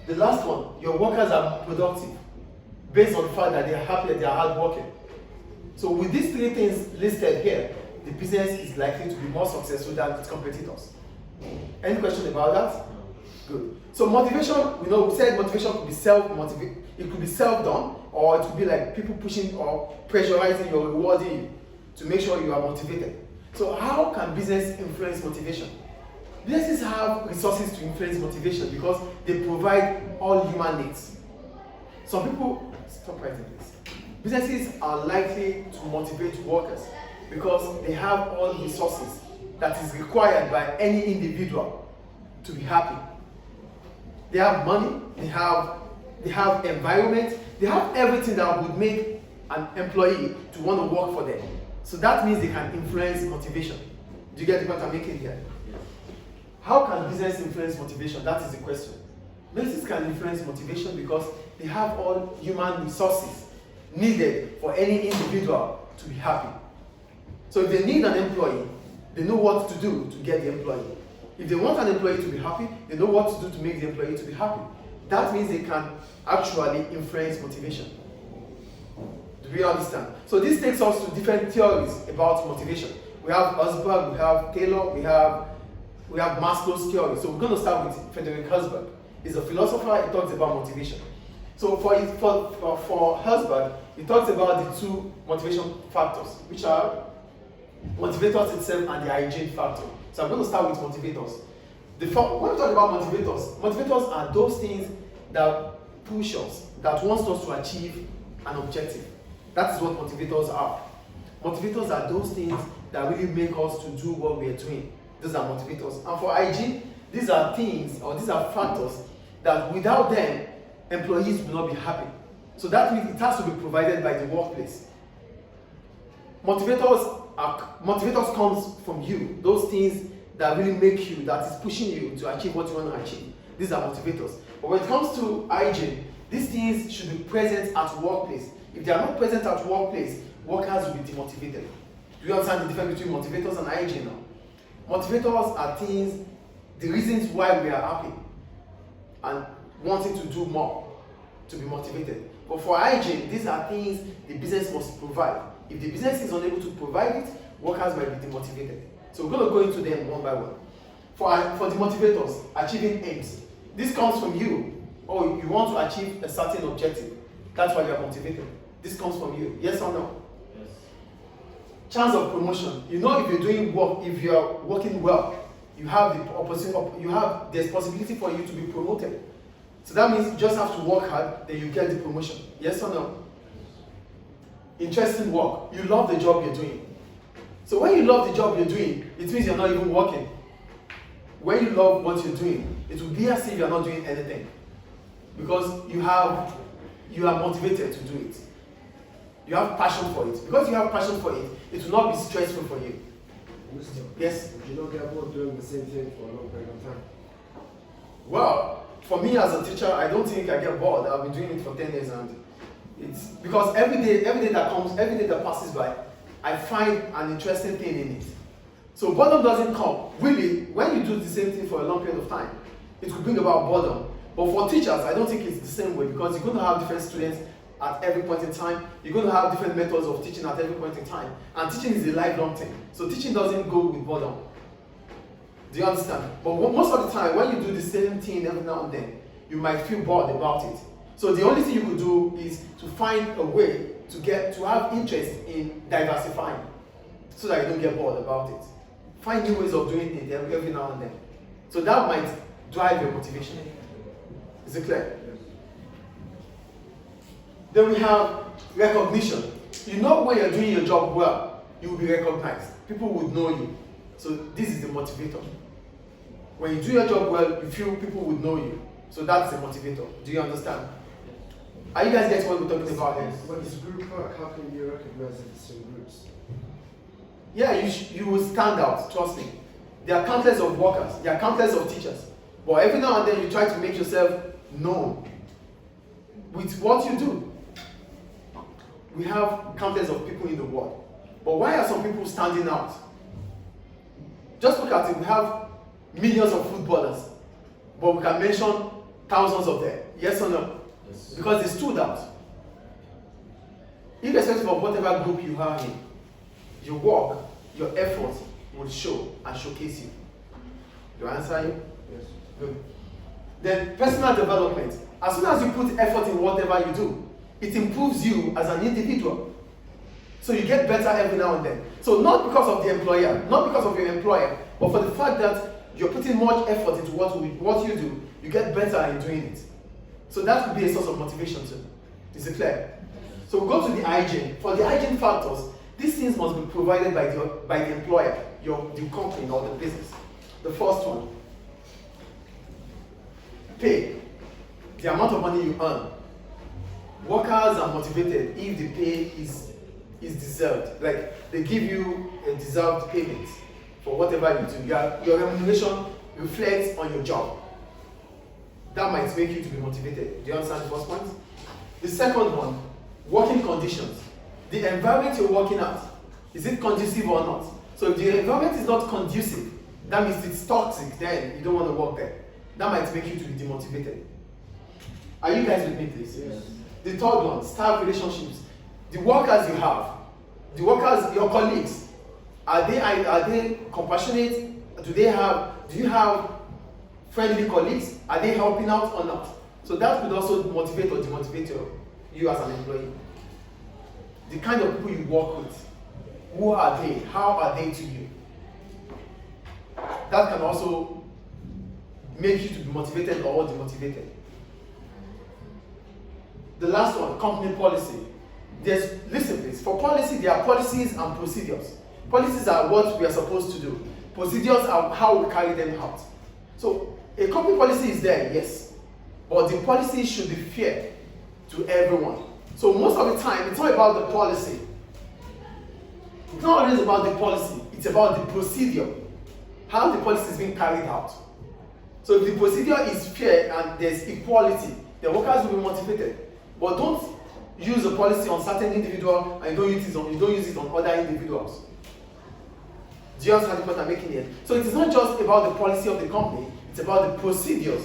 The last one, your workers are productive based on the fact that they are happy and they are hardworking. So with these three things listed here, the business is likely to be more successful than its competitors. Any question about that? Good. So motivation, we said motivation could be self-motivated. It could be self-done, or it could be like people pushing or pressurizing you or rewarding you to make sure you are motivated. So how can business influence motivation? Businesses have resources to influence motivation because they provide all human needs. Some people, stop writing this. Businesses are likely to motivate workers because they have all the resources that is required by any individual to be happy. They have money, they have environment, they have everything that would make an employee to want to work for them. So that means they can influence motivation. Do you get the point I'm making here? Yes. How can business influence motivation? That is the question. Businesses can influence motivation because they have all human resources needed for any individual to be happy. So if they need an employee, they know what to do to get the employee. If they want an employee to be happy, they know what to do to make the employee to be happy. That means they can actually influence motivation. Do we understand? So this takes us to different theories about motivation. We have Herzberg, we have Taylor, we have Maslow's theory. So we're going to start with Frederick Herzberg. He's a philosopher. He talks about motivation. So for Herzberg, he talks about the two motivation factors, which are motivators itself and the hygiene factor. So I'm going to start with motivators. When we talk about motivators are those things that push us, that wants us to achieve an objective. That is what motivators are. Motivators are those things that really make us to do what we are doing. Those are motivators. And for hygiene, these are things or these are factors that without them, employees will not be happy. So that means it has to be provided by the workplace. Motivators comes from you. Those things that really make you, that is pushing you to achieve what you want to achieve. These are motivators. But when it comes to hygiene, these things should be present at workplace. If they are not present at workplace, workers will be demotivated. Do you understand the difference between motivators and hygiene now? Motivators are things, the reasons why we are happy and wanting to do more to be motivated. But for hygiene, these are things the business must provide. If the business is unable to provide it, workers might be demotivated. So we're going to go into them one by one. For the motivators, achieving aims. This comes from you. Oh, you want to achieve a certain objective. That's why you are motivated. This comes from you. Yes or no? Yes. Chance of promotion. You know, if you're doing work, if you are working well, you have the opportunity. There's possibility for you to be promoted. So that means you just have to work hard, then you get the promotion. Yes or no? Interesting work. You love the job you're doing. So when you love the job you're doing, it means you're not even working. When you love what you're doing, it will be as if you're not doing anything. Because you are motivated to do it. You have passion for it. Because you have passion for it, it will not be stressful for you. Yes? You don't get bored doing the same thing for a long period of time. Well, for me as a teacher, I don't think I get bored. I've been doing it for 10 years and it's because every day that passes by, I find an interesting thing in it. So boredom doesn't come. Really, when you do the same thing for a long period of time, it could bring about boredom. But for teachers, I don't think it's the same way because you're going to have different students at every point in time. You're going to have different methods of teaching at every point in time. And teaching is a lifelong thing. So teaching doesn't go with boredom. Do you understand? But most of the time, when you do the same thing every now and then, you might feel bored about it. So the only thing you could do is to find a way to have interest in diversifying so that you don't get bored about it. Find new ways of doing it every now and then. So that might drive your motivation. Is it clear? Yes. Then we have recognition. You know when you're doing your job well, you will be recognized. People would know you. So this is the motivator. When you do your job well, you feel people would know you. So that's the motivator. Do you understand? Are you guys getting what we're talking about here? When it's group work, how can you recognize if it's in groups? Yeah, you will stand out, trust me. There are countless of workers, there are countless of teachers. But every now and then you try to make yourself known with what you do. We have countless of people in the world. But why are some people standing out? Just look at it, we have millions of footballers. But we can mention Thousands of them. Yes or no? Yes. Because they stood out. Irrespective of whatever group you are in, your work, your effort will show and showcase you. Do I answer you? Yes. Good. Then personal development. As soon as you put effort in whatever you do, it improves you as an individual. So you get better every now and then. So not because of the employer, not because of your employer, but for the fact that you're putting much effort into what you do, you get better in doing it. So that could be a source of motivation too. Is it clear? So we go to the hygiene. For the hygiene factors, these things must be provided by the employer, the company or the business. The first one, pay. The amount of money you earn. Workers are motivated if the pay is deserved. Like they give you a deserved payment for whatever you do. Your remuneration reflects on your job. That might make you to be motivated. Do you understand the first point? The second one, working conditions. The environment you're working at, is it conducive or not? So if the environment is not conducive, that means it's toxic, then you don't want to work there. That might make you to be demotivated. Are you guys with me, please? Yes. The third one, staff relationships. The workers you have, your colleagues, are they compassionate? Do you have friendly colleagues? Are they helping out or not? So that could also motivate or demotivate you as an employee. The kind of people you work with, who are they? How are they to you? That can also make you to be motivated or demotivated. The last one, company policy. Listen please, for policy, there are policies and procedures. Policies are what we are supposed to do. Procedures are how we carry them out. So a company policy is there, yes, but the policy should be fair to everyone. So most of the time, it's not about the policy. It's not always about the policy, it's about the procedure. How the policy is being carried out. So if the procedure is fair and there's equality, the workers will be motivated. But don't use a policy on certain individual and you don't use it on other individuals. Do you understand the point I'm making here? So it is not just about the policy of the company, it's about the procedures.